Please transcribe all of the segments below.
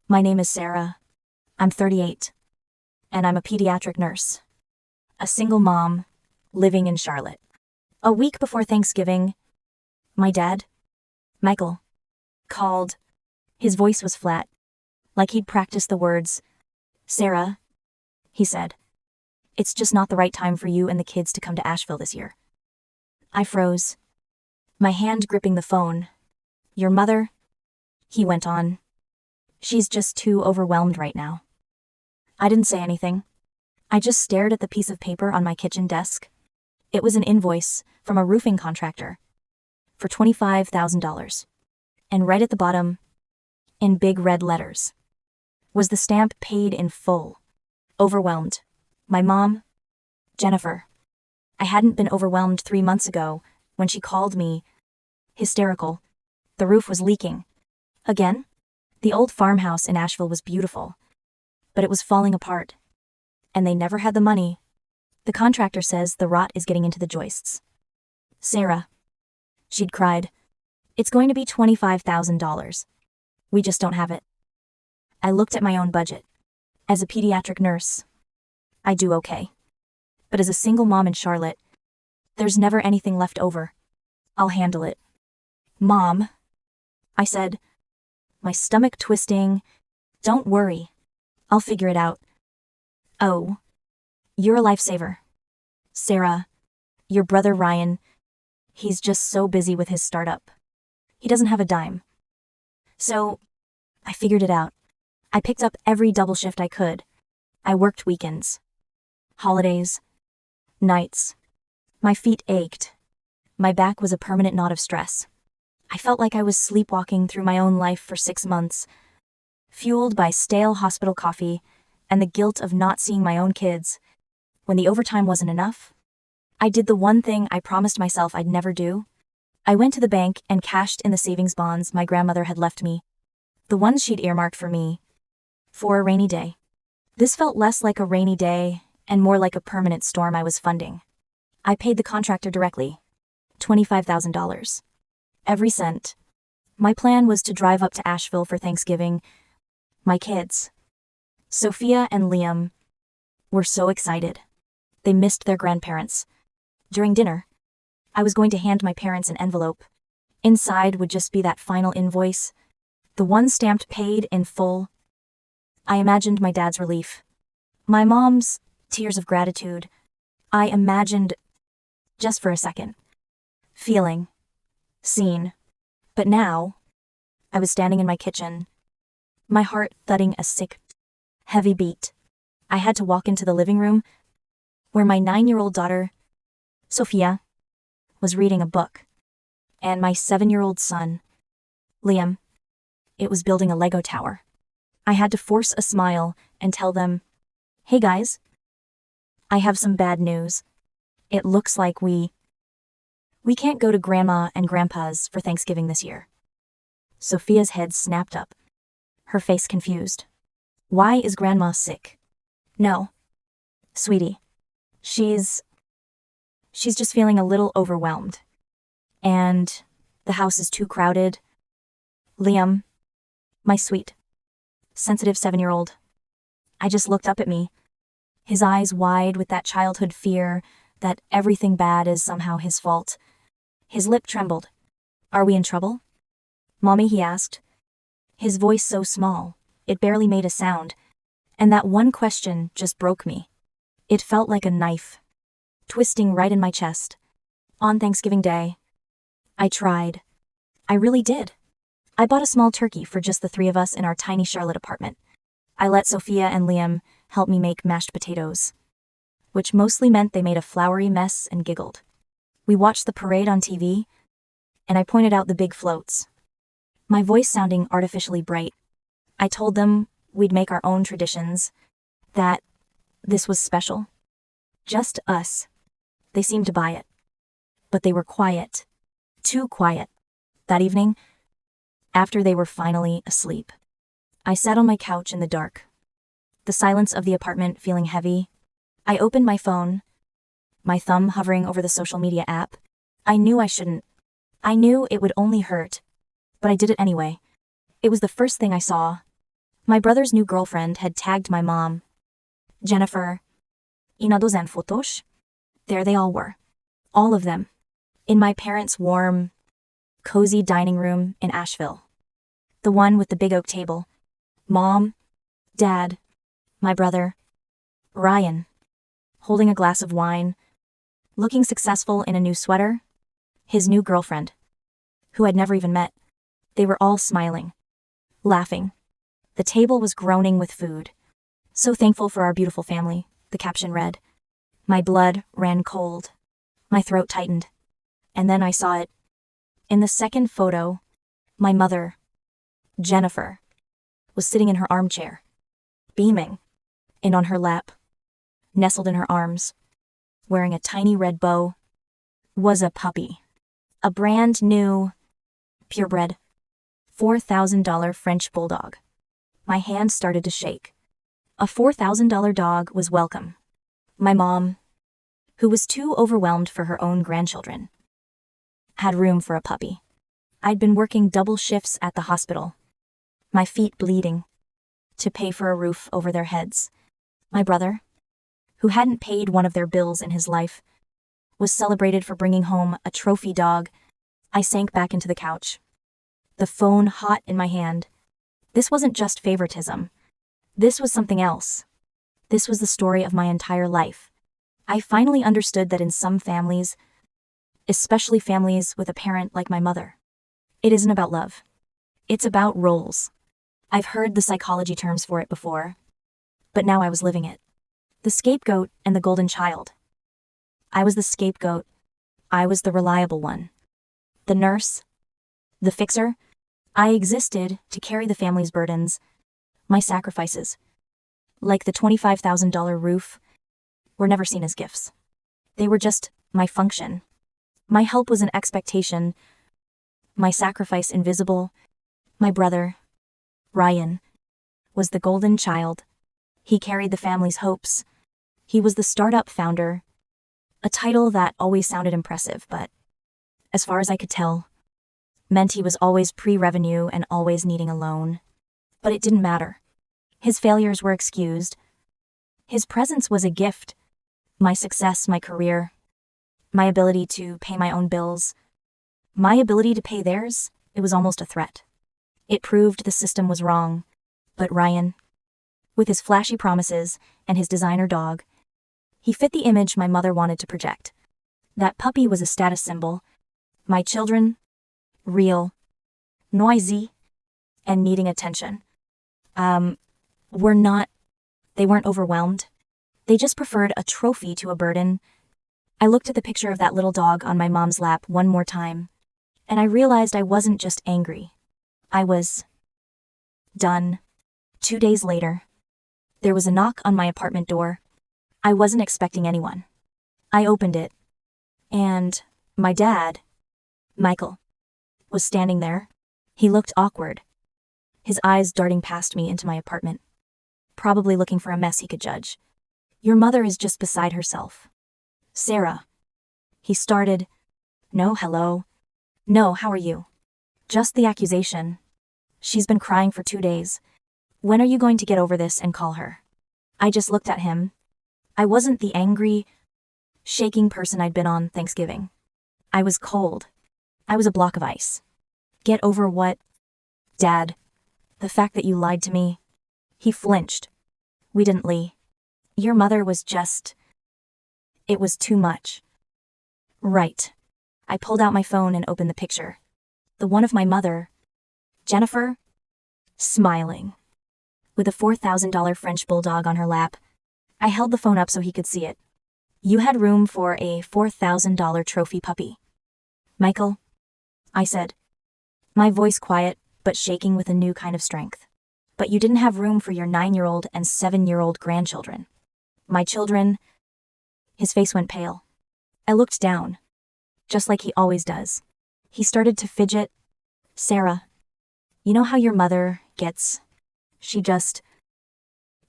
My name is Sarah. I'm 38, and I'm a pediatric nurse. A single mom, living in Charlotte. A week before Thanksgiving, my dad, Michael, called. His voice was flat, like he'd practiced the words. "Sarah," he said, "it's just not the right time for you and the kids to come to Asheville this year." I froze, my hand gripping the phone. "Your mother," he went on, "she's just too overwhelmed right now." I didn't say anything. I just stared at the piece of paper on my kitchen desk. It was an invoice from a roofing contractor for $25,000. And right at the bottom, in big red letters, was the stamp "Paid in full." Overwhelmed. My mom, Jennifer. I hadn't been overwhelmed 3 months ago when she called me, hysterical. The roof was leaking. Again? The old farmhouse in Asheville was beautiful, but it was falling apart. And they never had the money. The contractor says the rot is getting into the joists. "Sarah," she'd cried, "it's going to be $25,000. We just don't have it." I looked at my own budget. As a pediatric nurse, I do okay. But as a single mom in Charlotte, there's never anything left over. "I'll handle it." "Mom," I said, my stomach twisting. "Don't worry. I'll figure it out." "Oh, you're a lifesaver. Sarah, your brother Ryan, he's just so busy with his startup. He doesn't have a dime." So, I figured it out. I picked up every double shift I could. I worked weekends, holidays, nights. My feet ached. My back was a permanent knot of stress. I felt like I was sleepwalking through my own life for 6 months, fueled by stale hospital coffee and the guilt of not seeing my own kids. When the overtime wasn't enough, I did the one thing I promised myself I'd never do. I went to the bank and cashed in the savings bonds my grandmother had left me, the ones she'd earmarked for me, for a rainy day. This felt less like a rainy day and more like a permanent storm I was funding. I paid the contractor directly, $25,000. Every cent. My plan was to drive up to Asheville for Thanksgiving. My kids, Sophia and Liam, were so excited. They missed their grandparents. During dinner, I was going to hand my parents an envelope. Inside would just be that final invoice, the one stamped "Paid in full." I imagined my dad's relief, my mom's tears of gratitude. I imagined, just for a second, feeling seen. But now, I was standing in my kitchen, my heart thudding a sick, heavy beat. I had to walk into the living room, where my 9-year-old daughter, Sophia, was reading a book, and my 7-year-old son, Liam, it was building a Lego tower. I had to force a smile and tell them, "Hey guys, I have some bad news. It looks like we can't go to Grandma and Grandpa's for Thanksgiving this year." Sophia's head snapped up, her face confused. "Why is Grandma sick?" "No, sweetie. She's just feeling a little overwhelmed. And the house is too crowded." Liam, my sweet, sensitive 7-year-old, I just looked up at me, his eyes wide with that childhood fear that everything bad is somehow his fault. His lip trembled. "Are we in trouble?" "Mommy," he asked, his voice so small, it barely made a sound, and that one question just broke me. It felt like a knife, twisting right in my chest. On Thanksgiving Day, I tried. I really did. I bought a small turkey for just the 3 of us in our tiny Charlotte apartment. I let Sophia and Liam help me make mashed potatoes, which mostly meant they made a floury mess and giggled. We watched the parade on TV, and I pointed out the big floats, my voice sounding artificially bright. I told them we'd make our own traditions, that this was special. Just us. They seemed to buy it. But they were quiet. Too quiet. That evening, after they were finally asleep, I sat on my couch in the dark, the silence of the apartment feeling heavy. I opened my phone, my thumb hovering over the social media app. I knew I shouldn't. I knew it would only hurt, but I did it anyway. It was the first thing I saw. My brother's new girlfriend had tagged my mom. Jennifer, inadozen fotos? There they all were. All of them. In my parents' warm, cozy dining room in Asheville. The one with the big oak table. Mom, Dad, my brother, Ryan, holding a glass of wine, looking successful in a new sweater, his new girlfriend, who I'd never even met. They were all smiling, laughing. The table was groaning with food. So thankful for our beautiful family, the caption read. My blood ran cold. My throat tightened. And then I saw it. In the second photo, my mother, Jennifer, was sitting in her armchair, beaming, and on her lap, nestled in her arms, wearing a tiny red bow, was a puppy. A brand new, purebred, $4,000 French bulldog. My hand started to shake. A $4,000 dog was welcome. My mom, who was too overwhelmed for her own grandchildren, had room for a puppy. I'd been working double shifts at the hospital, my feet bleeding, to pay for a roof over their heads. My brother, who hadn't paid one of their bills in his life, was celebrated for bringing home a trophy dog. I sank back into the couch, the phone hot in my hand. This wasn't just favoritism. This was something else. This was the story of my entire life. I finally understood that in some families, especially families with a parent like my mother, it isn't about love. It's about roles. I've heard the psychology terms for it before, but now I was living it. The scapegoat and the golden child. I was the scapegoat. I was the reliable one. The nurse. The fixer. I existed to carry the family's burdens, my sacrifices. Like the $25,000 roof, were never seen as gifts. They were just my function. My help was an expectation, my sacrifice invisible. My brother, Ryan, was the golden child. He carried the family's hopes. He was the startup founder, a title that always sounded impressive, but, as far as I could tell, meant he was always pre-revenue and always needing a loan. But it didn't matter. His failures were excused. His presence was a gift. My success, my career, my ability to pay my own bills, my ability to pay theirs, it was almost a threat. It proved the system was wrong. But Ryan, with his flashy promises and his designer dog, he fit the image my mother wanted to project. That puppy was a status symbol. My children, real, noisy, and needing attention. They weren't overwhelmed. They just preferred a trophy to a burden. I looked at the picture of that little dog on my mom's lap one more time, and I realized I wasn't just angry. I was done. 2 days later, there was a knock on my apartment door. I wasn't expecting anyone. I opened it, and my dad, Michael, was standing there. He looked awkward, his eyes darting past me into my apartment, probably looking for a mess he could judge. Your mother is just beside herself. Sarah. He started. No, hello. No, how are you? Just the accusation. She's been crying for 2 days. When are you going to get over this and call her? I just looked at him. I wasn't the angry, shaking person I'd been on Thanksgiving. I was cold. I was a block of ice. Get over what? Dad. The fact that you lied to me. He flinched. We didn't lie. Your mother was just... It was too much. Right. I pulled out my phone and opened the picture. The one of my mother, Jennifer, smiling, with a $4,000 French bulldog on her lap. I held the phone up so he could see it. You had room for a $4,000 trophy puppy. Michael, I said, my voice quiet but shaking with a new kind of strength. But you didn't have room for your 9-year-old and 7-year-old grandchildren. My children... His face went pale. I looked down, just like he always does. He started to fidget. Sarah, you know how your mother gets... She gets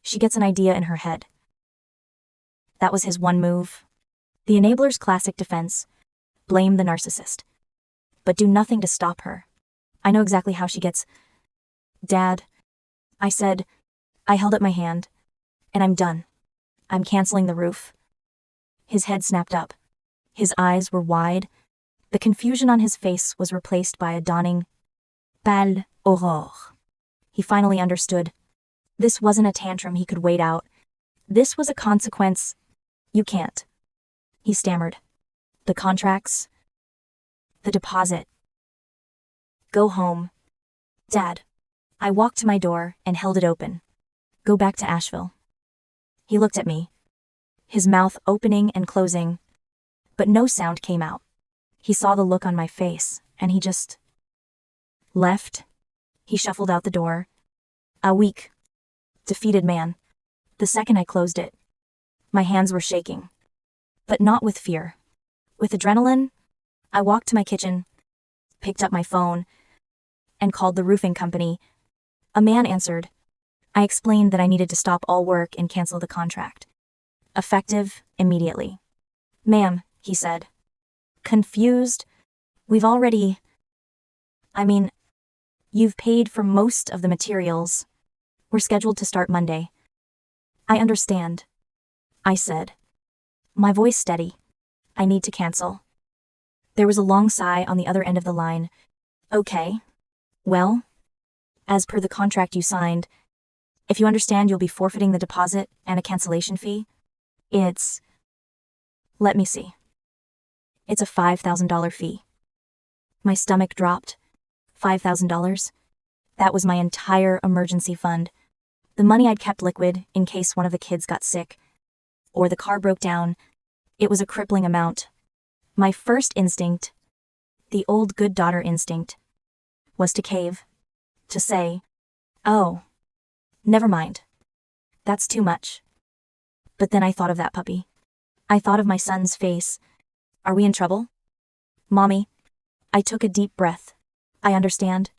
an idea in her head. That was his one move. The enabler's classic defense. Blame the narcissist. But do nothing to stop her. I know exactly how she gets... Dad, I said. I held up my hand. And I'm done. I'm canceling the roof. His head snapped up. His eyes were wide. The confusion on his face was replaced by a dawning belle aurore. He finally understood. This wasn't a tantrum he could wait out. This was a consequence. You can't. He stammered. The contracts. The deposit. Go home. Dad. I walked to my door and held it open. Go back to Asheville. He looked at me, his mouth opening and closing, but no sound came out. He saw the look on my face, and he just left. He shuffled out the door. A weak, defeated man. The second I closed it, my hands were shaking. But not with fear. With adrenaline, I walked to my kitchen, picked up my phone, and called the roofing company. A man answered. I explained that I needed to stop all work and cancel the contract. Effective immediately. Ma'am, he said. Confused. You've paid for most of the materials. We're scheduled to start Monday. I understand. I said. My voice steady. I need to cancel. There was a long sigh on the other end of the line. Okay. Well, as per the contract you signed, if you understand you'll be forfeiting the deposit and a cancellation fee, let me see. It's a $5,000 fee. My stomach dropped. $5,000? That was my entire emergency fund. The money I'd kept liquid in case one of the kids got sick, or the car broke down. It was a crippling amount. My first instinct, the old good daughter instinct, was to cave. To say, oh, never mind. That's too much. But then I thought of that puppy. I thought of my son's face. Are we in trouble? Mommy. I took a deep breath. I understand.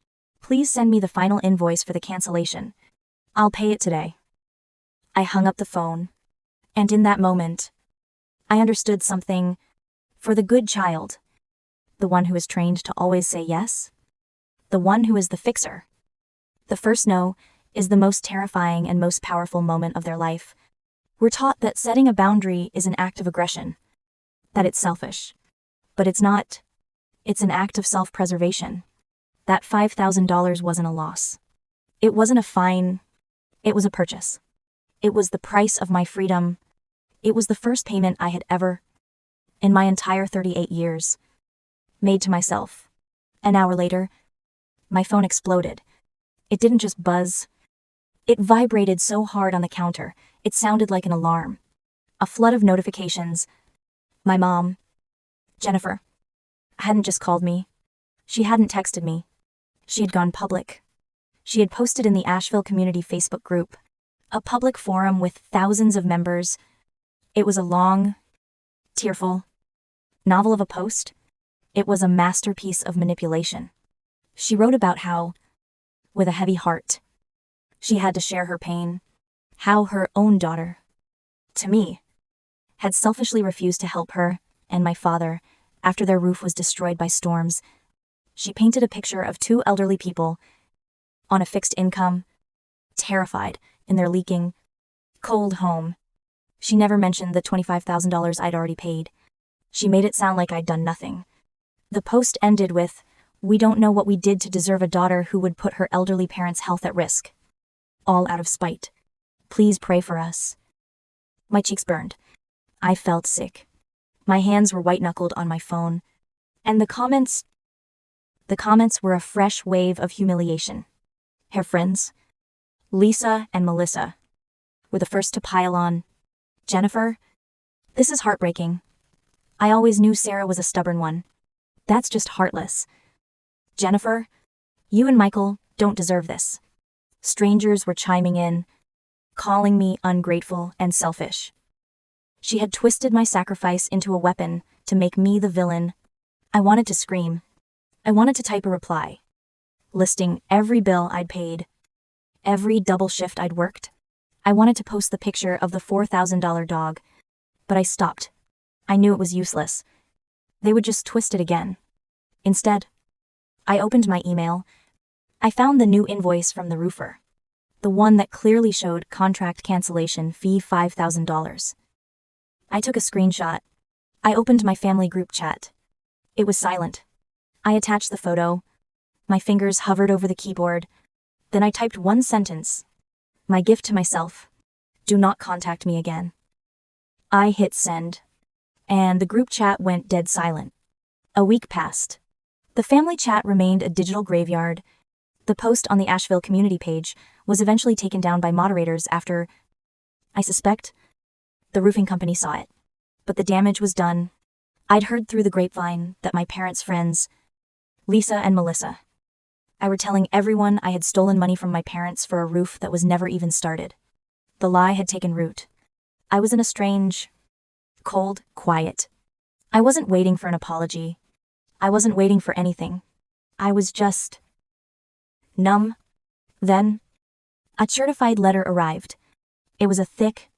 Please send me the final invoice for the cancellation. I'll pay it today. I hung up the phone. And in that moment, I understood something. For the good child, the one who is trained to always say yes, the one who is the fixer. The first no is the most terrifying and most powerful moment of their life. We're taught that setting a boundary is an act of aggression, that it's selfish. But it's not. It's an act of self-preservation. That $5,000 wasn't a loss. It wasn't a fine. It was a purchase. It was the price of my freedom. It was the first payment I had ever, in my entire 38 years, made to myself. An hour later, my phone exploded. It didn't just buzz. It vibrated so hard on the counter, it sounded like an alarm. A flood of notifications. My mom, Jennifer, hadn't just called me. She hadn't texted me. She had gone public. She had posted in the Asheville Community Facebook group, a public forum with thousands of members. It was a long, tearful novel of a post. It was a masterpiece of manipulation. She wrote about how, with a heavy heart, she had to share her pain, how her own daughter, to me, had selfishly refused to help her and my father after their roof was destroyed by storms. She painted a picture of two elderly people on a fixed income, terrified in their leaking, cold home. She never mentioned the $25,000 I'd already paid. She made it sound like I'd done nothing. The post ended with, "We don't know what we did to deserve a daughter who would put her elderly parents' health at risk. All out of spite. Please pray for us." My cheeks burned. I felt sick. My hands were white-knuckled on my phone. And the comments were a fresh wave of humiliation. Her friends, Lisa and Melissa, were the first to pile on. Jennifer, this is heartbreaking. I always knew Sarah was a stubborn one. That's just heartless. Jennifer, you and Michael don't deserve this. Strangers were chiming in, calling me ungrateful and selfish. She had twisted my sacrifice into a weapon to make me the villain. I wanted to scream. I wanted to type a reply, listing every bill I'd paid, every double shift I'd worked. I wanted to post the picture of the $4,000 dog, but I stopped. I knew it was useless. They would just twist it again. Instead, I opened my email. I found the new invoice from the roofer. The one that clearly showed contract cancellation fee $5,000. I took a screenshot. I opened my family group chat. It was silent. I attached the photo. My fingers hovered over the keyboard. Then I typed one sentence. My gift to myself. Do not contact me again. I hit send. And the group chat went dead silent. A week passed. The family chat remained a digital graveyard. The post on the Asheville community page was eventually taken down by moderators after, I suspect, the roofing company saw it. But the damage was done. I'd heard through the grapevine that my parents' friends, Lisa and Melissa, I were telling everyone I had stolen money from my parents for a roof that was never even started. The lie had taken root. I was in a strange, cold quiet. I wasn't waiting for an apology. I wasn't waiting for anything. I was just numb. Then, a certified letter arrived. It was a thick,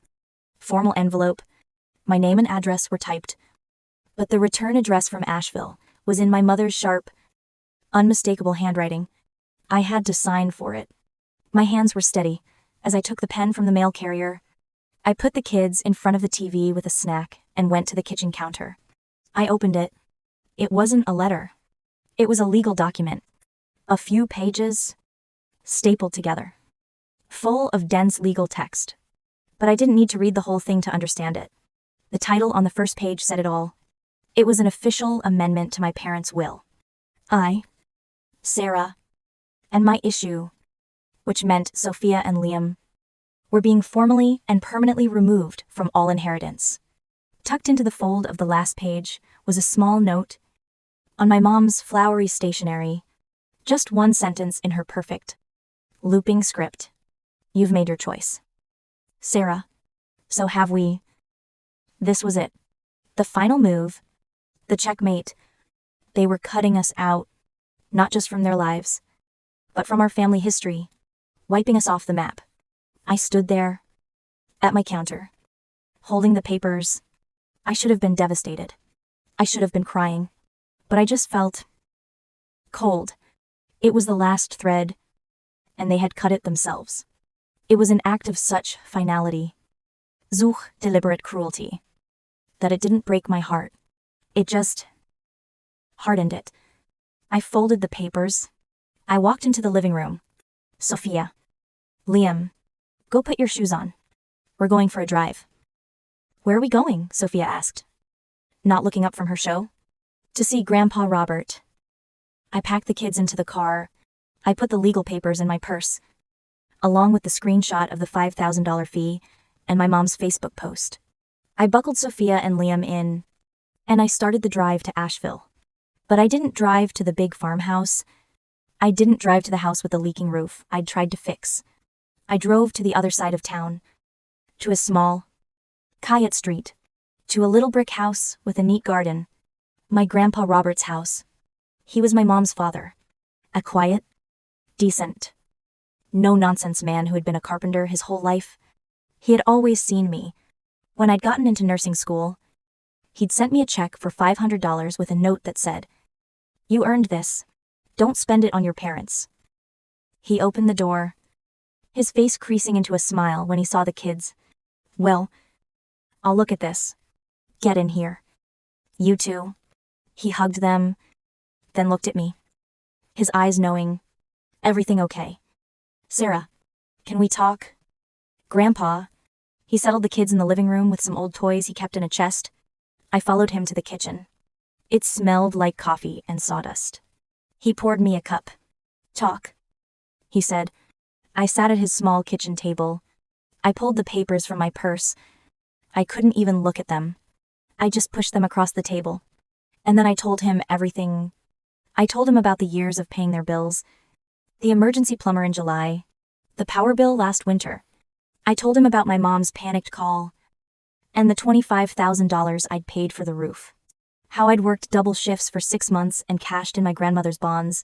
formal envelope. My name and address were typed, but the return address from Asheville was in my mother's sharp, unmistakable handwriting. I had to sign for it. My hands were steady as I took the pen from the mail carrier. I put the kids in front of the TV with a snack and went to the kitchen counter. I opened it. It wasn't a letter. It was a legal document. A few pages, stapled together, full of dense legal text. But I didn't need to read the whole thing to understand it. The title on the first page said it all. It was an official amendment to my parents' will. I, Sarah, and my issue, which meant Sophia and Liam, were being formally and permanently removed from all inheritance. Tucked into the fold of the last page was a small note on my mom's flowery stationery, just one sentence in her perfect, looping script. You've made your choice, Sarah. So have we. This was it. The final move. The checkmate. They were cutting us out, not just from their lives, but from our family history, wiping us off the map. I stood there, at my counter, holding the papers. I should have been devastated. I should have been crying. But I just felt cold. It was the last thread, and they had cut it themselves. It was an act of such finality, deliberate cruelty, that it didn't break my heart. It just hardened it. I folded the papers. I walked into the living room. Sophia. Liam. Go put your shoes on. We're going for a drive. Where are we going? Sophia asked, not looking up from her show. To see Grandpa Robert. I packed the kids into the car. I put the legal papers in my purse, along with the screenshot of the $5,000 fee and my mom's Facebook post. I buckled Sophia and Liam in, and I started the drive to Asheville. But I didn't drive to the big farmhouse. I didn't drive to the house with the leaking roof I'd tried to fix. I drove to the other side of town, to a small, quiet street, to a little brick house with a neat garden. My Grandpa Robert's house. He was my mom's father. A quiet, decent, no-nonsense man who had been a carpenter his whole life. He had always seen me. When I'd gotten into nursing school, he'd sent me a check for $500 with a note that said, "You earned this. Don't spend it on your parents." He opened the door, his face creasing into a smile when he saw the kids. "Well, I'll look at this. Get in here. You two." He hugged them, then looked at me, his eyes knowing. "Everything okay? Sarah, can we talk?" "Grandpa." He settled the kids in the living room with some old toys he kept in a chest. I followed him to the kitchen. It smelled like coffee and sawdust. He poured me a cup. "Talk," he said. I sat at his small kitchen table. I pulled the papers from my purse. I couldn't even look at them. I just pushed them across the table. And then I told him everything. I told him about the years of paying their bills, the emergency plumber in July, the power bill last winter. I told him about my mom's panicked call, and the $25,000 I'd paid for the roof. How I'd worked double shifts for 6 months and cashed in my grandmother's bonds.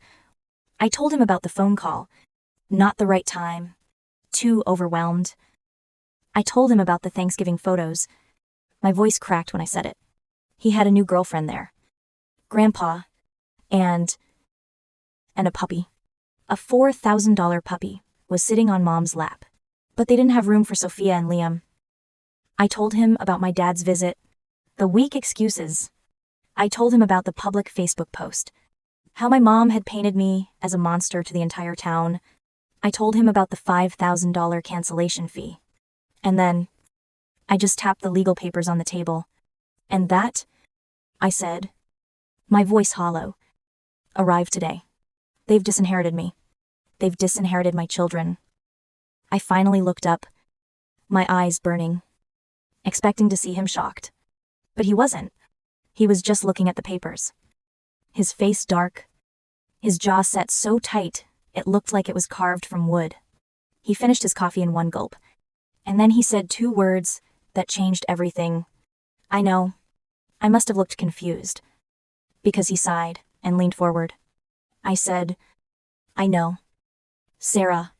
I told him about the phone call. Not the right time. Too overwhelmed. I told him about the Thanksgiving photos. My voice cracked when I said it. He had a new girlfriend there. Grandpa, and a puppy. A $4,000 puppy. was sitting on Mom's lap. But they didn't have room for Sophia and Liam. I told him about my dad's visit, the weak excuses. I told him about the public Facebook post, how my mom had painted me as a monster to the entire town. I told him about the $5,000 cancellation fee. And then, I just tapped the legal papers on the table. And that, I said, my voice hollow, arrived today. They've disinherited me. They've disinherited my children. I finally looked up, my eyes burning, expecting to see him shocked. But he wasn't. He was just looking at the papers. His face dark, his jaw set so tight it looked like it was carved from wood. He finished his coffee in one gulp, and then he said two words that changed everything. I know. I must have looked confused, because he sighed and leaned forward. I said, I know. Sarah,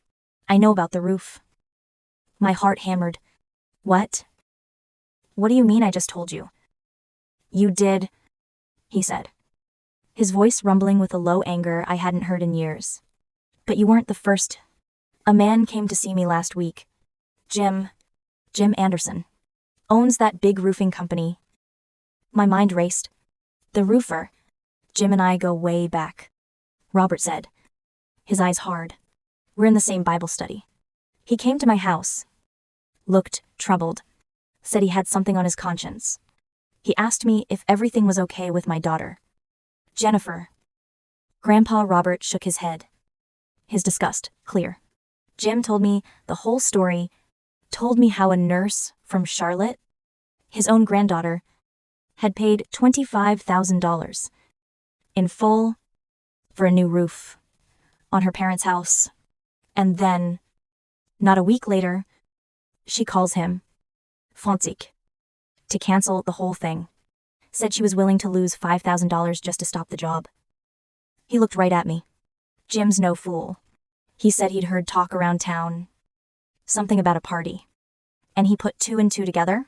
I know about the roof. My heart hammered. What? What do you mean I just told you? You did, he said, his voice rumbling with a low anger I hadn't heard in years. But you weren't the first. A man came to see me last week. Jim Anderson, owns that big roofing company. My mind raced. The roofer. Jim and I go way back, Robert said, his eyes hard. We're in the same Bible study. He came to my house, looked troubled, said he had something on his conscience. He asked me if everything was okay with my daughter, Jennifer. Grandpa Robert shook his head, his disgust clear. Jim told me the whole story, told me how a nurse from Charlotte, his own granddaughter, had paid $25,000 in full for a new roof on her parents' house. And then, not a week later, she calls him, Fonzik, to cancel the whole thing. Said she was willing to lose $5,000 just to stop the job. He looked right at me. Jim's no fool. He said he'd heard talk around town, something about a party. And he put two and two together.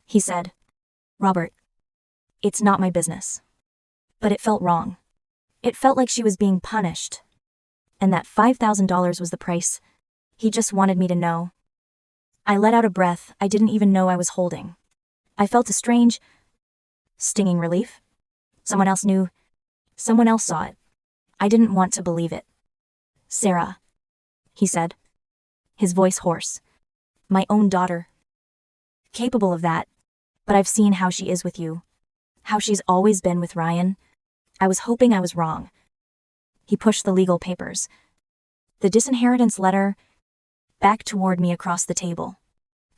He said, Robert, it's not my business. But it felt wrong. It felt like she was being punished. And that $5,000 was the price. He just wanted me to know. I let out a breath I didn't even know I was holding. I felt a strange, stinging relief. Someone else knew. Someone else saw it. I didn't want to believe it. Sarah, he said, his voice hoarse. My own daughter. Capable of that. But I've seen how she is with you. How she's always been with Ryan. I was hoping I was wrong. He pushed the legal papers, the disinheritance letter, back toward me across the table.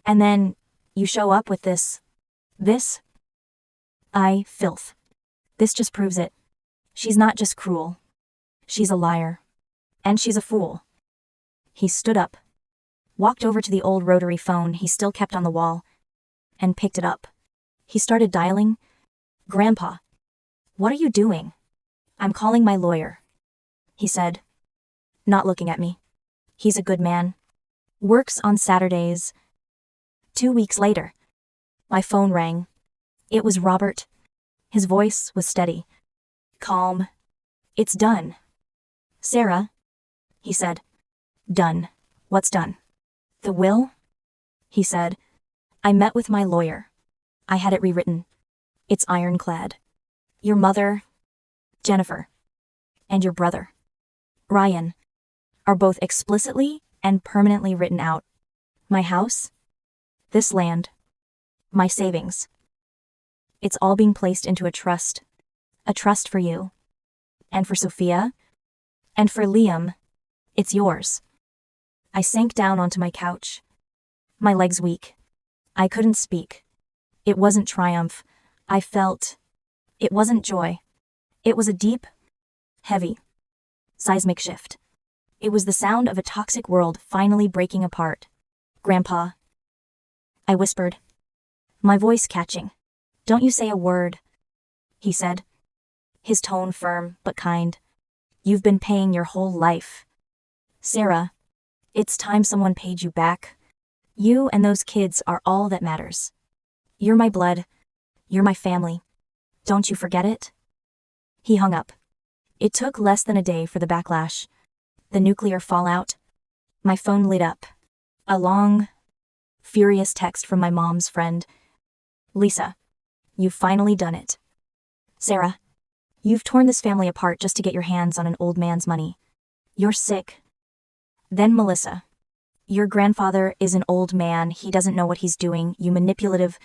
And then, you show up with this. Filth. This just proves it. She's not just cruel. She's a liar. And she's a fool. He stood up, walked over to the old rotary phone he still kept on the wall, and picked it up. He started dialing. Grandpa, what are you doing? I'm calling my lawyer, he said, not looking at me. He's a good man. Works on Saturdays. 2 weeks later, my phone rang. It was Robert. His voice was steady, calm. It's done. Sarah, he said. Done. What's done? The will? He said. I met with my lawyer. I had it rewritten. It's ironclad. Your mother, Jennifer, and your brother, Ryan, are both explicitly and permanently written out. My house, this land, my savings. It's all being placed into a trust for you, and for Sophia, and for Liam. It's yours. I sank down onto my couch, my legs weak. I couldn't speak. It wasn't triumph. I felt. It wasn't joy. It was a deep, heavy, seismic shift. It was the sound of a toxic world finally breaking apart. Grandpa, I whispered, my voice catching. Don't you say a word, he said, his tone firm but kind. You've been paying your whole life. Sarah, it's time someone paid you back. You and those kids are all that matters. You're my blood. You're my family. Don't you forget it? He hung up. It took less than a day for the backlash, the nuclear fallout, My phone lit up. A long, furious text from my mom's friend. Lisa, you've finally done it. Sarah, you've torn this family apart just to get your hands on an old man's money. You're sick. Then Melissa, your grandfather is an old man. He doesn't know what he's doing. You manipulative,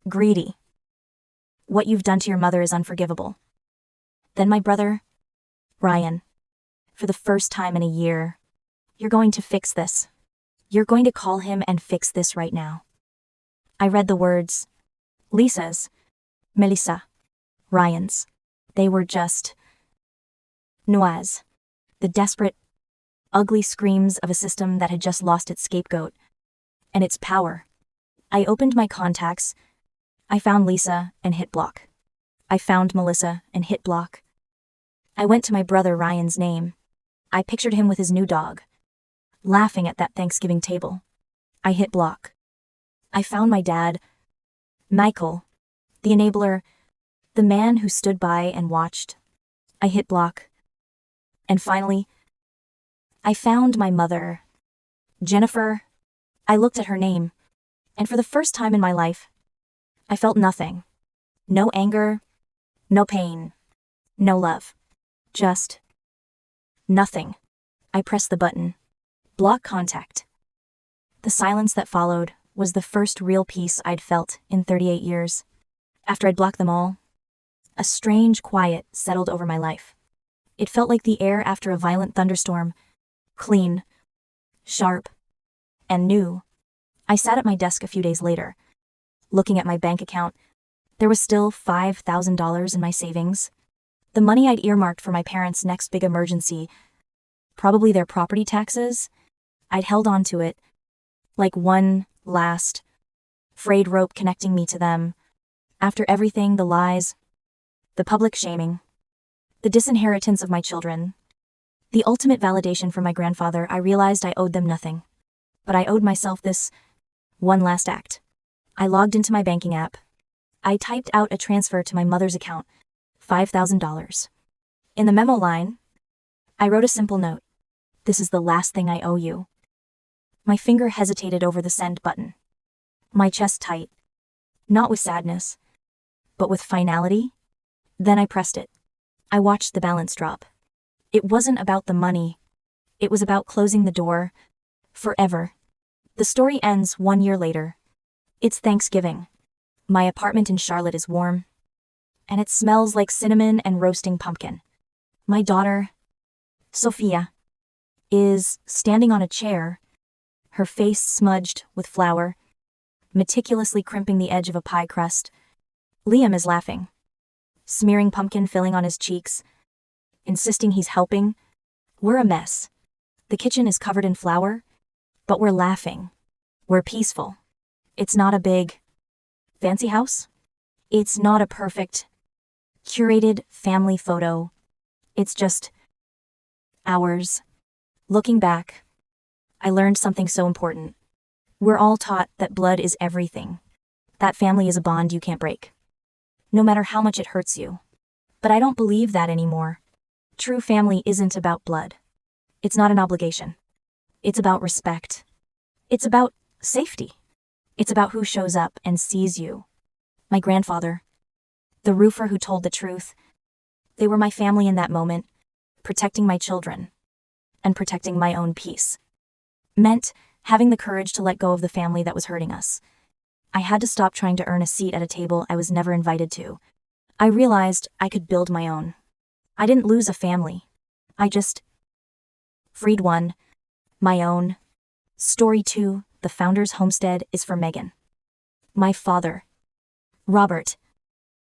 greedy. What you've done to your mother is unforgivable. Then my brother, Ryan, for the first time in a year, you're going to fix this. You're going to call him and fix this right now. I read the words, Lisa's, Melissa, Ryan's. They were just noise. The desperate, ugly screams of a system that had just lost its scapegoat and its power. I opened my contacts. I found Lisa and hit block. I found Melissa and hit block. I went to my brother Ryan's name. I pictured him with his new dog, laughing at that Thanksgiving table. I hit block. I found my dad, Michael, the enabler, the man who stood by and watched. I hit block. And finally, I found my mother, Jennifer. I looked at her name, and for the first time in my life, I felt nothing. No anger, no pain, no love. Just nothing. I pressed the button. Block contact. The silence that followed was the first real peace I'd felt in 38 years. After I'd blocked them all, a strange quiet settled over my life. It felt like the air after a violent thunderstorm, clean, sharp, and new. I sat at my desk a few days later, looking at my bank account. There was still $5,000 in my savings. The money I'd earmarked for my parents' next big emergency, probably their property taxes. I'd held on to it, like one last, frayed rope connecting me to them. After everything, the lies, the public shaming, the disinheritance of my children, the ultimate validation from my grandfather, I realized I owed them nothing. But I owed myself this one last act. I logged into my banking app. I typed out a transfer to my mother's account, $5,000. In the memo line, I wrote a simple note. This is the last thing I owe you. My finger hesitated over the send button. My chest tight. Not with sadness, but with finality. Then I pressed it. I watched the balance drop. It wasn't about the money. It was about closing the door. Forever. The story ends 1 year later. It's Thanksgiving. My apartment in Charlotte is warm, and it smells like cinnamon and roasting pumpkin. My daughter, Sophia, is standing on a chair, her face smudged with flour, meticulously crimping the edge of a pie crust. Liam is laughing, smearing pumpkin filling on his cheeks, insisting he's helping. We're a mess. The kitchen is covered in flour, but we're laughing. We're peaceful. It's not a big, fancy house. It's not a perfect, curated family photo. It's just ours. Looking back, I learned something so important. We're all taught that blood is everything. That family is a bond you can't break, no matter how much it hurts you. But I don't believe that anymore. True family isn't about blood. It's not an obligation. It's about respect. It's about safety. It's about who shows up and sees you. My grandfather, the roofer who told the truth, they were my family in that moment, protecting my children and protecting my own peace. Meant having the courage to let go of the family that was hurting us. I had to stop trying to earn a seat at a table I was never invited to. I realized I could build my own. I didn't lose a family. I just freed one, my own. Story 2, The Founder's Homestead, is for Megan. My father, Robert,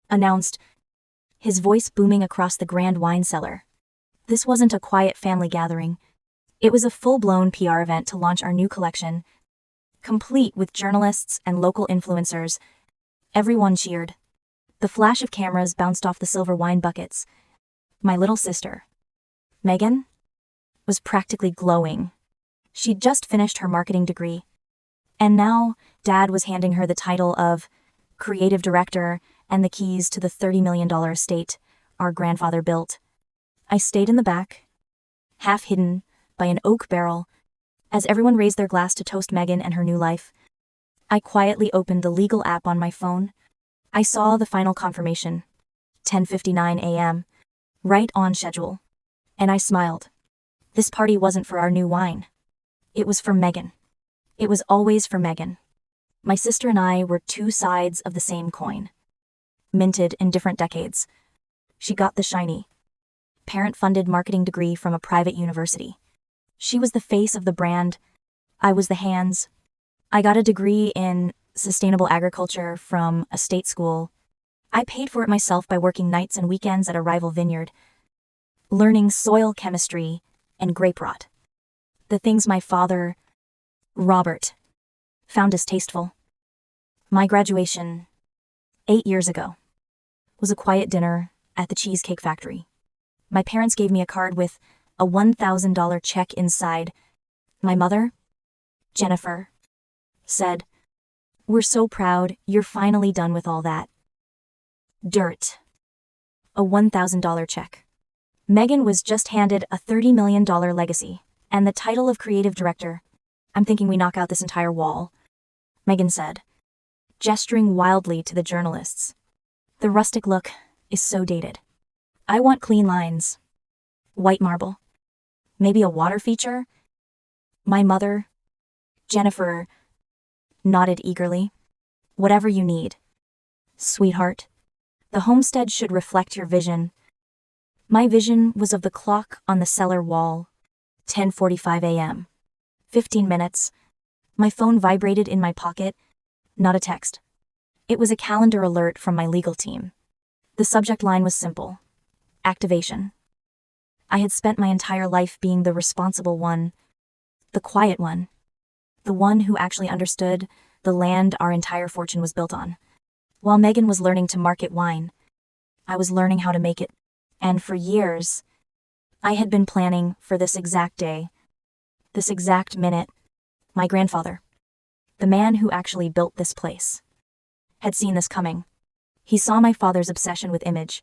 announced, his voice booming across the grand wine cellar. This wasn't a quiet family gathering. It was a full-blown PR event to launch our new collection, complete with journalists and local influencers. Everyone cheered. The flash of cameras bounced off the silver wine buckets. My little sister, Megan, was practically glowing. She'd just finished her marketing degree. And now, Dad was handing her the title of creative director and the keys to the $30 million estate our grandfather built. I stayed in the back, half hidden by an oak barrel As everyone raised their glass to toast Megan and her new life, I quietly opened the legal app on my phone. I saw the final confirmation, 10:59 a.m., right on schedule. And I smiled. This party wasn't for our new wine. It was for Megan. It was always for Megan. My sister and I were two sides of the same coin, minted in different decades. She got the shiny, parent-funded marketing degree from a private university. She was the face of the brand. I was the hands. I got a degree in sustainable agriculture from a state school. I paid for it myself by working nights and weekends at a rival vineyard, learning soil chemistry and grape rot. The things my father, Robert, found distasteful. My graduation, 8 years ago, was a quiet dinner at the Cheesecake Factory. My parents gave me a card with a $1,000 check inside. My mother, Jennifer, said, "We're so proud you're finally done with all that dirt." A $1,000 check. Megan was just handed a $30 million legacy and the title of creative director. "I'm thinking we knock out this entire wall," Megan said, gesturing wildly to the journalists. "The rustic look is so dated. I want clean lines. White marble. Maybe a water feature?" My mother, Jennifer, nodded eagerly. "Whatever you need, sweetheart. The homestead should reflect your vision." My vision was of the clock on the cellar wall, 10:45 a.m. 15 minutes. My phone vibrated in my pocket, not a text. It was a calendar alert from my legal team. The subject line was simple: activation. I had spent my entire life being the responsible one, the quiet one, the one who actually understood the land our entire fortune was built on. While Megan was learning to market wine, I was learning how to make it. And for years, I had been planning for this exact day, this exact minute. My grandfather, the man who actually built this place, had seen this coming. He saw my father's obsession with image.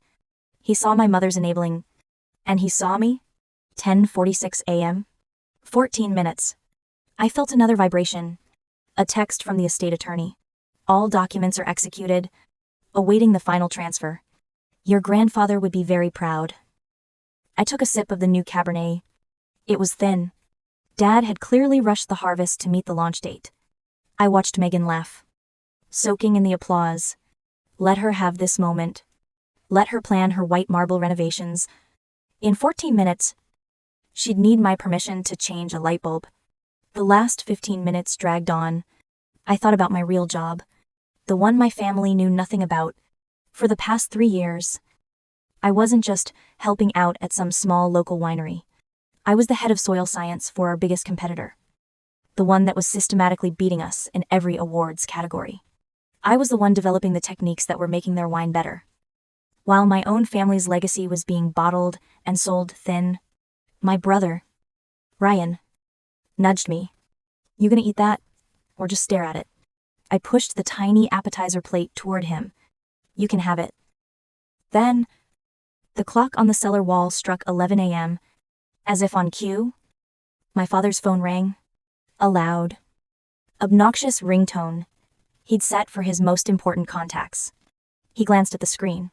He saw my mother's enabling. And he saw me. 10:46 a.m. 14 minutes. I felt another vibration. A text from the estate attorney. "All documents are executed, awaiting the final transfer. Your grandfather would be very proud." I took a sip of the new Cabernet. It was thin. Dad had clearly rushed the harvest to meet the launch date. I watched Megan laugh, soaking in the applause. Let her have this moment. Let her plan her white marble renovations. In 14 minutes, she'd need my permission to change a light bulb. The last 15 minutes dragged on. I thought about my real job, the one my family knew nothing about. For the past 3 years, I wasn't just helping out at some small local winery. I was the head of soil science for our biggest competitor, the one that was systematically beating us in every awards category. I was the one developing the techniques that were making their wine better. While my own family's legacy was being bottled and sold thin, my brother, Ryan, nudged me. "You gonna eat that? Or just stare at it?" I pushed the tiny appetizer plate toward him. "You can have it." Then, the clock on the cellar wall struck 11 a.m. As if on cue, my father's phone rang. A loud, obnoxious ringtone he'd set for his most important contacts. He glanced at the screen,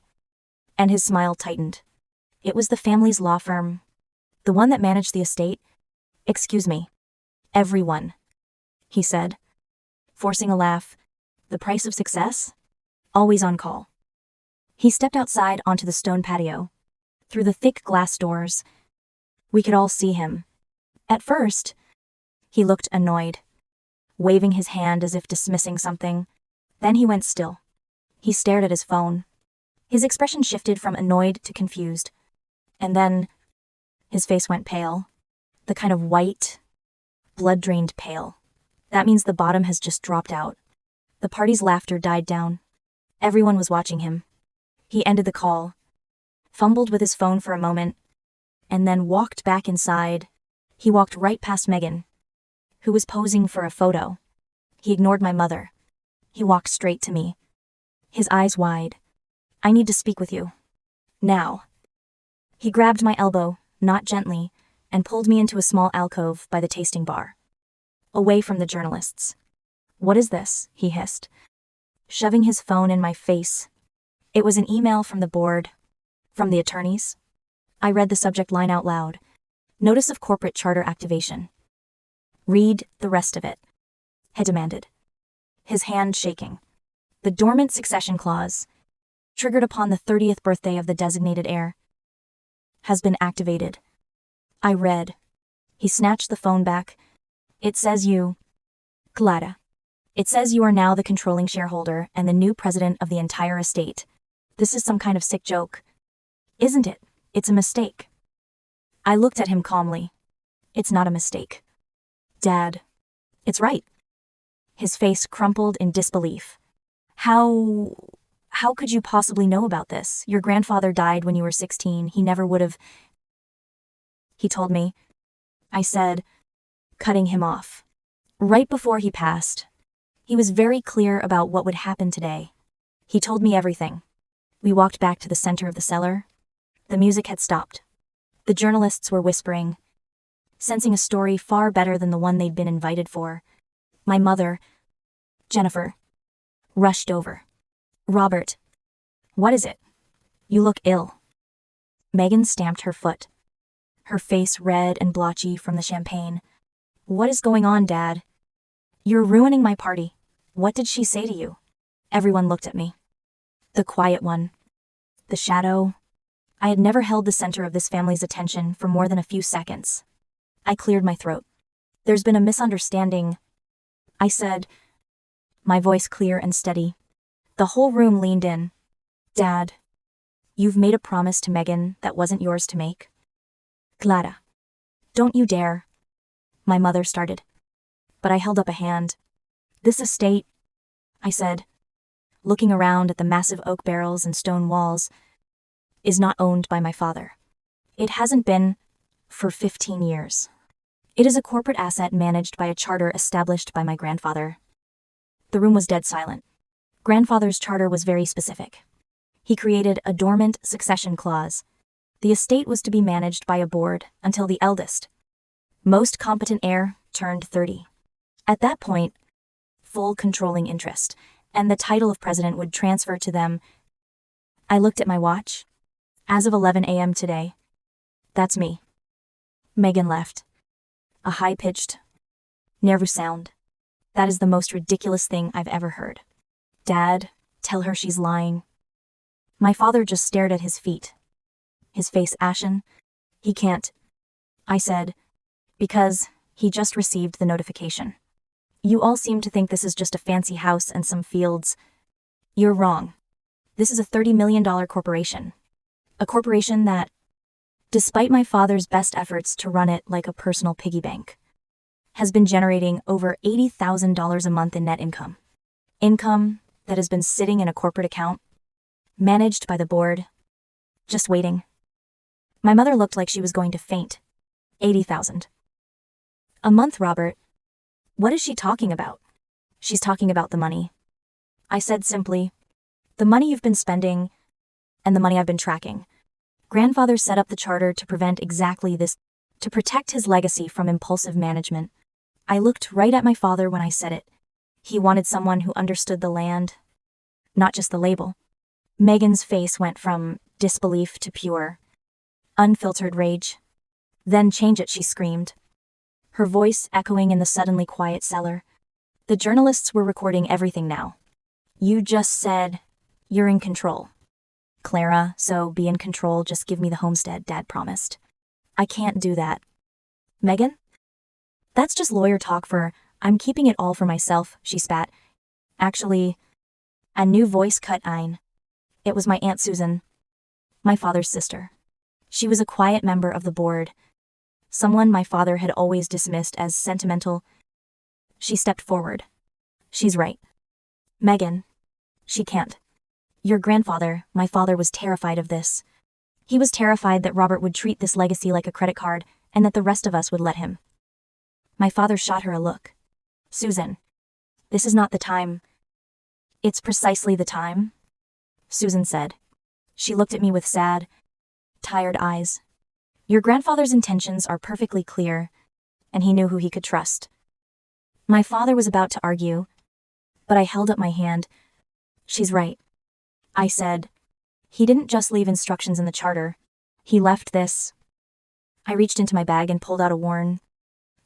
and his smile tightened. It was the family's law firm, the one that managed the estate. "Excuse me, everyone," he said, forcing a laugh. "The price of success? Always on call." He stepped outside onto the stone patio. Through the thick glass doors, we could all see him. At first, he looked annoyed, waving his hand as if dismissing something. Then he went still. He stared at his phone. His expression shifted from annoyed to confused. And then, his face went pale. The kind of white, blood-drained pale. That means the bottom has just dropped out. The party's laughter died down. Everyone was watching him. He ended the call, fumbled with his phone for a moment, and then walked back inside. He walked right past Megan, who was posing for a photo. He ignored my mother. He walked straight to me, his eyes wide. "I need to speak with you. Now." He grabbed my elbow, not gently, and pulled me into a small alcove by the tasting bar. away from the journalists. "What is this?" he hissed, shoving his phone in my face. It was an email from the board, from the attorneys. I read the subject line out loud. Notice of corporate charter activation. "Read the rest of it," he demanded, his hand shaking. "The dormant succession clause, triggered upon the 30th birthday of the designated heir, has been activated." I read. He snatched the phone back. "It says you, Clara. It says you are now the controlling shareholder and the new president of the entire estate. This is some kind of sick joke, isn't it? It's a mistake." I looked at him calmly. "It's not a mistake, Dad. It's right." His face crumpled in disbelief. How could you possibly know about this? Your grandfather died when you were 16. He never would have." "He told me," I said, cutting him off. "Right before he passed. He was very clear about what would happen today. He told me everything." We walked back to the center of the cellar. The music had stopped. The journalists were whispering, sensing a story far better than the one they'd been invited for. My mother, Jennifer, rushed over. "Robert, what is it? You look ill." Megan stamped her foot, her face red and blotchy from the champagne. "What is going on, Dad? You're ruining my party. What did she say to you?" Everyone looked at me. The quiet one. The shadow. I had never held the center of this family's attention for more than a few seconds. I cleared my throat. "There's been a misunderstanding," I said, my voice clear and steady. The whole room leaned in. "Dad, you've made a promise to Megan that wasn't yours to make." "Clara, don't you dare," my mother started. But I held up a hand. "This estate," I said, looking around at the massive oak barrels and stone walls, "is not owned by my father. It hasn't been for 15 years. It is a corporate asset managed by a charter established by my grandfather." The room was dead silent. Grandfather's charter was very specific. He created a dormant succession clause. The estate was to be managed by a board until the eldest, most competent heir turned 30. At that point, full controlling interest, and the title of president would transfer to them. I looked at my watch. As of 11 a.m. today. That's me. Megan left. A high-pitched, nervous sound. That is the most ridiculous thing I've ever heard. "Dad, tell her she's lying." My father just stared at his feet, his face ashen. "He can't," I said, "because he just received the notification. You all seem to think this is just a fancy house and some fields. You're wrong. This is a $30 million corporation. A corporation that, despite my father's best efforts to run it like a personal piggy bank, has been generating over $80,000 a month in net income. Income that has been sitting in a corporate account, managed by the board, just waiting." My mother looked like she was going to faint. 80,000 a month, Robert. What is she talking about? She's talking about the money. I said simply, "The money you've been spending, and the money I've been tracking." Grandfather set up the charter to prevent exactly this, to protect his legacy from impulsive management. I looked right at my father when I said it. He wanted someone who understood the land, not just the label. Megan's face went from disbelief to pure, unfiltered rage. "Then change it," she screamed, her voice echoing in the suddenly quiet cellar. The journalists were recording everything now. "You just said you're in control, Clara, so be in control. Just give me the homestead, Dad promised." "I can't do that, Megan. That's just lawyer talk for, I'm keeping it all for myself," she spat. "Actually," a new voice cut in. It was my Aunt Susan, my father's sister. She was a quiet member of the board, someone my father had always dismissed as sentimental. She stepped forward. "She's right, Megan. She can't. Your grandfather," my father was terrified of this. He was terrified that Robert would treat this legacy like a credit card and that the rest of us would let him. My father shot her a look. "Susan, this is not the time." "It's precisely the time," Susan said. She looked at me with sad, tired eyes. "Your grandfather's intentions are perfectly clear, and he knew who he could trust. My father was about to argue, but I held up my hand. She's right, I said. He didn't just leave instructions in the charter. He left this. I reached into my bag and pulled out a worn,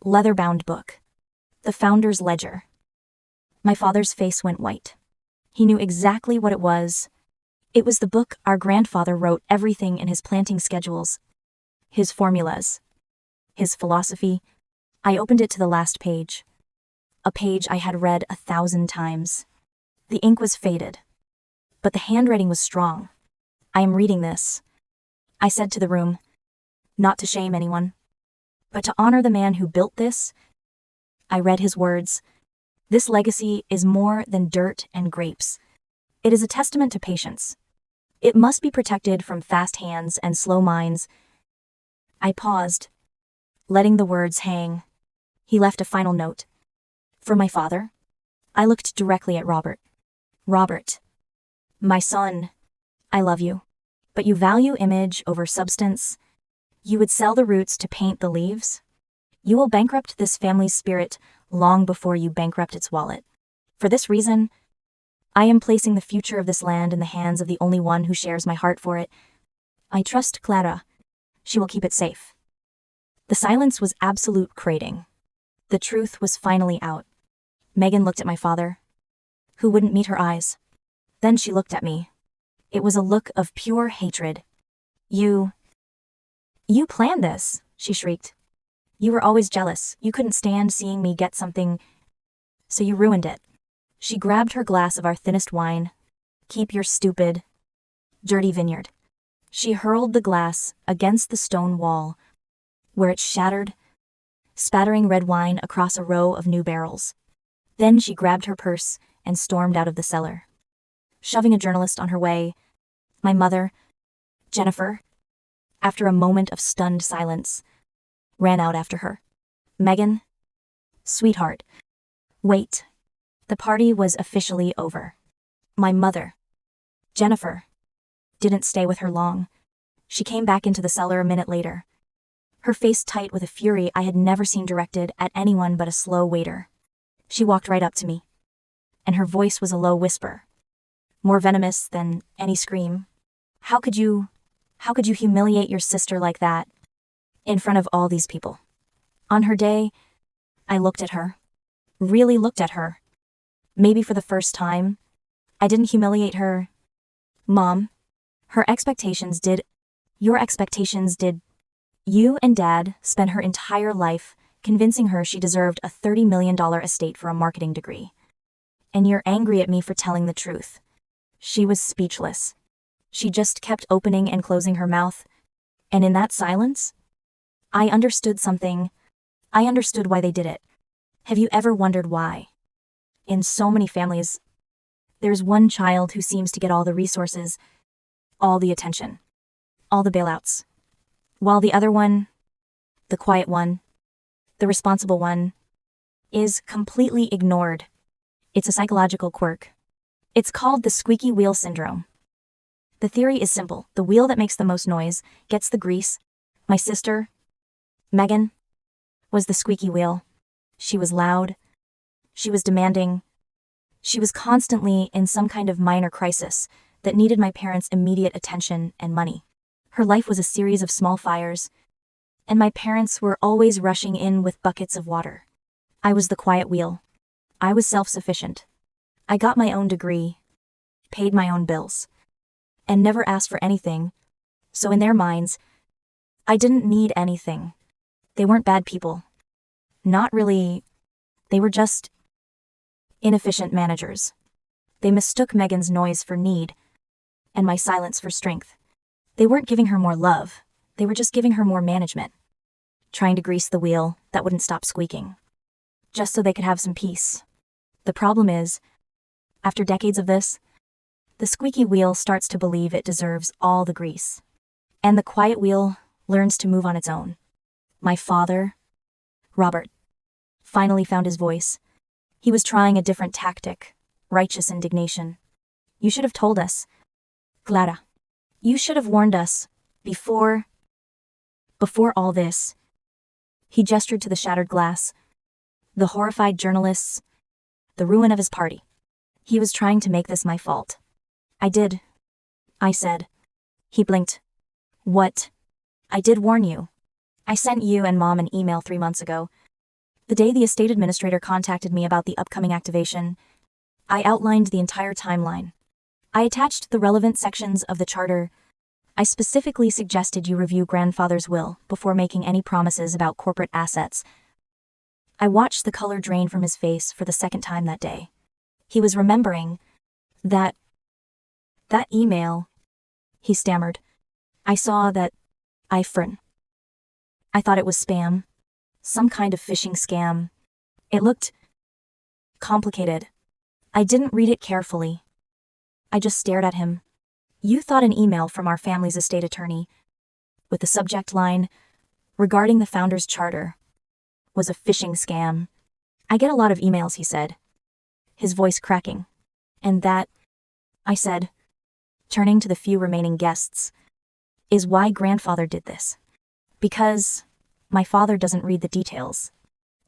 leather-bound book. The Founder's Ledger. My father's face went white. He knew exactly what it was. It was the book our grandfather wrote everything in his planting schedules, his formulas, his philosophy. I opened it to the last page. A page I had read 1,000 times. The ink was faded, but the handwriting was strong. I am reading this, I said to the room, not to shame anyone, but to honor the man who built this. I read his words. This legacy is more than dirt and grapes. It is a testament to patience. It must be protected from fast hands and slow minds. I paused, letting the words hang. He left a final note. For my father? I looked directly at Robert. Robert, my son, I love you, but you value image over substance. You would sell the roots to paint the leaves? You will bankrupt this family's spirit long before you bankrupt its wallet. For this reason, I am placing the future of this land in the hands of the only one who shares my heart for it. I trust Clara. She will keep it safe. The silence was absolute crating. The truth was finally out. Megan looked at my father, who wouldn't meet her eyes. Then she looked at me. It was a look of pure hatred. You planned this, she shrieked. You were always jealous. You couldn't stand seeing me get something, so you ruined it. She grabbed her glass of our thinnest wine. Keep your stupid, dirty vineyard. She hurled the glass against the stone wall, where it shattered, spattering red wine across a row of new barrels. Then she grabbed her purse and stormed out of the cellar. Shoving a journalist on her way, my mother, Jennifer, after a moment of stunned silence, ran out after her. Megan, sweetheart, wait. The party was officially over. My mother, Jennifer, didn't stay with her long. She came back into the cellar a minute later, her face tight with a fury I had never seen directed at anyone but a slow waiter. She walked right up to me, and her voice was a low whisper, more venomous than any scream. How could you humiliate your sister like that, in front of all these people? On her day, I looked at her, really looked at her. Maybe for the first time, I didn't humiliate her. Mom, her expectations did. Your expectations did. You and Dad spent her entire life convincing her she deserved a $30 million estate for a marketing degree. And you're angry at me for telling the truth. She was speechless. She just kept opening and closing her mouth. And in that silence, I understood something. I understood why they did it. Have you ever wondered why? In so many families, there's one child who seems to get all the resources, all the attention, all the bailouts, while the other one, the quiet one, the responsible one, is completely ignored. It's a psychological quirk. It's called the squeaky wheel syndrome. The theory is simple. The wheel that makes the most noise gets the grease. My sister, Megan, was the squeaky wheel. She was loud. She was demanding. She was constantly in some kind of minor crisis that needed my parents' immediate attention and money. Her life was a series of small fires, and my parents were always rushing in with buckets of water. I was the quiet wheel. I was self-sufficient. I got my own degree, paid my own bills, and never asked for anything. So in their minds, I didn't need anything. They weren't bad people. Not really. They were just inefficient managers. They mistook Megan's noise for need, and my silence for strength. They weren't giving her more love. They were just giving her more management, trying to grease the wheel that wouldn't stop squeaking, just so they could have some peace. The problem is, after decades of this, the squeaky wheel starts to believe it deserves all the grease, and the quiet wheel learns to move on its own. My father, Robert, finally found his voice. He was trying a different tactic, righteous indignation. You should have told us, Clara. You should have warned us, before all this. He gestured to the shattered glass. The horrified journalists, the ruin of his party. He was trying to make this my fault. I did, I said. He blinked. What? I did warn you. I sent you and Mom an email 3 months ago. The day the estate administrator contacted me about the upcoming activation, I outlined the entire timeline. I attached the relevant sections of the charter. I specifically suggested you review grandfather's will before making any promises about corporate assets. I watched the color drain from his face for the second time that day. He was remembering that email, he stammered. I saw that I thought it was spam. Some kind of phishing scam. It looked complicated. I didn't read it carefully. I just stared at him. You thought an email from our family's estate attorney, with the subject line, regarding the founder's charter, was a phishing scam. I get a lot of emails, he said, his voice cracking. And that, I said, turning to the few remaining guests, is why grandfather did this. Because my father doesn't read the details.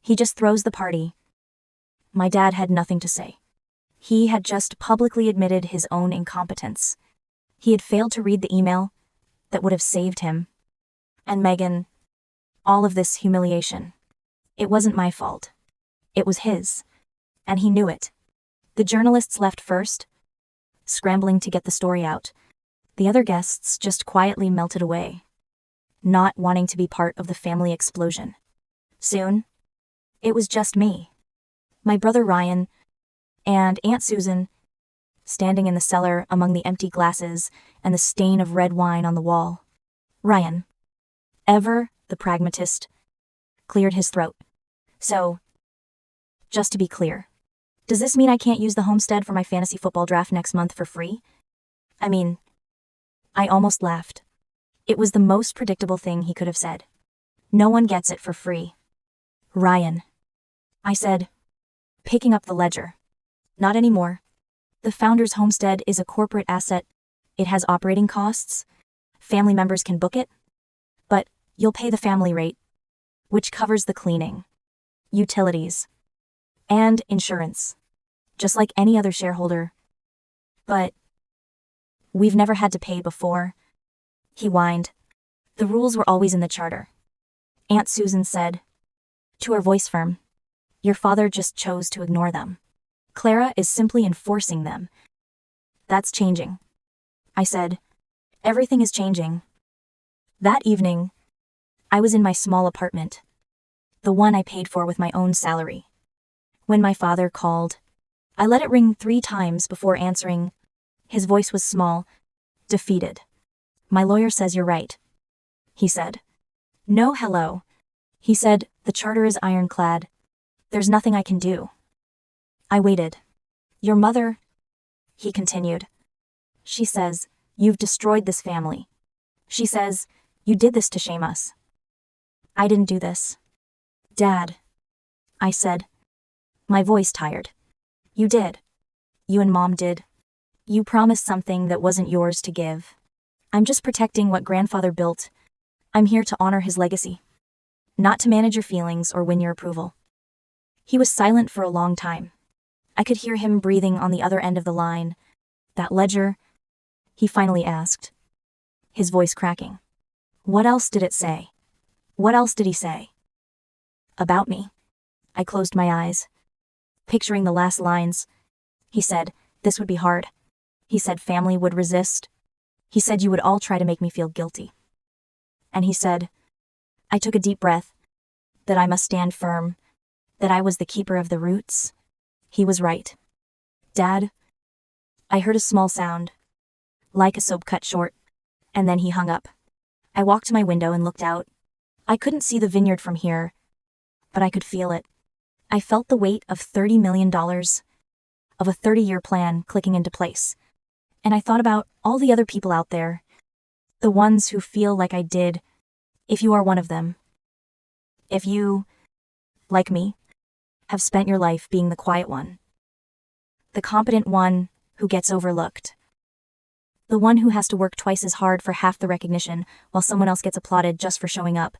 He just throws the party. My dad had nothing to say. He had just publicly admitted his own incompetence. He had failed to read the email that would have saved him. And Megan, all of this humiliation. It wasn't my fault. It was his. And he knew it. The journalists left first, scrambling to get the story out. The other guests just quietly melted away, not wanting to be part of the family explosion. Soon, it was just me, my brother Ryan, and Aunt Susan, standing in the cellar among the empty glasses and the stain of red wine on the wall. Ryan, ever the pragmatist, cleared his throat. So, just to be clear, does this mean I can't use the homestead for my fantasy football draft next month for free? I mean, I almost laughed. It was the most predictable thing he could have said. No one gets it for free. Ryan, I said, picking up the ledger. Not anymore. The founder's homestead is a corporate asset. It has operating costs. Family members can book it. But you'll pay the family rate, which covers the cleaning, utilities, and insurance, just like any other shareholder. But we've never had to pay before, he whined. The rules were always in the charter. Aunt Susan said, to her voice firm, your father just chose to ignore them. Clara is simply enforcing them. That's changing. I said, everything is changing. That evening, I was in my small apartment, the one I paid for with my own salary. When my father called, I let it ring 3 times before answering. His voice was small, defeated. My lawyer says you're right, he said. No hello. He said, the charter is ironclad. There's nothing I can do. I waited. Your mother, he continued. She says, you've destroyed this family. She says, you did this to shame us. I didn't do this. Dad, I said, my voice tired. You did. You and Mom did. You promised something that wasn't yours to give. I'm just protecting what grandfather built. I'm here to honor his legacy, not to manage your feelings or win your approval. He was silent for a long time. I could hear him breathing on the other end of the line. That ledger, he finally asked, his voice cracking. What else did it say? What else did he say? About me. I closed my eyes, picturing the last lines. He said, this would be hard. He said family would resist. He said you would all try to make me feel guilty. And he said, I took a deep breath, that I must stand firm, that I was the keeper of the roots. He was right. Dad, I heard a small sound, like a soap cut short, and then he hung up. I walked to my window and looked out. I couldn't see the vineyard from here, but I could feel it. I felt the weight of $30 million, of a 30-year plan clicking into place. And I thought about all the other people out there, the ones who feel like I did, if you are one of them. If you, like me, have spent your life being the quiet one, the competent one who gets overlooked, the one who has to work twice as hard for half the recognition while someone else gets applauded just for showing up.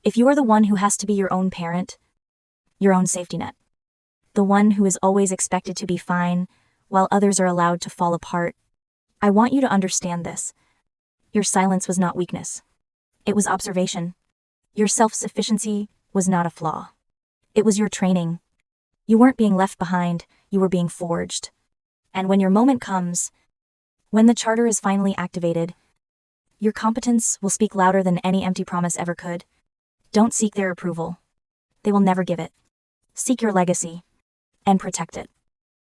If you are the one who has to be your own parent, your own safety net. The one who is always expected to be fine, while others are allowed to fall apart. I want you to understand this. Your silence was not weakness. It was observation. Your self-sufficiency was not a flaw. It was your training. You weren't being left behind, you were being forged. And when your moment comes, when the charter is finally activated, your competence will speak louder than any empty promise ever could. Don't seek their approval. They will never give it. Seek your legacy and protect it.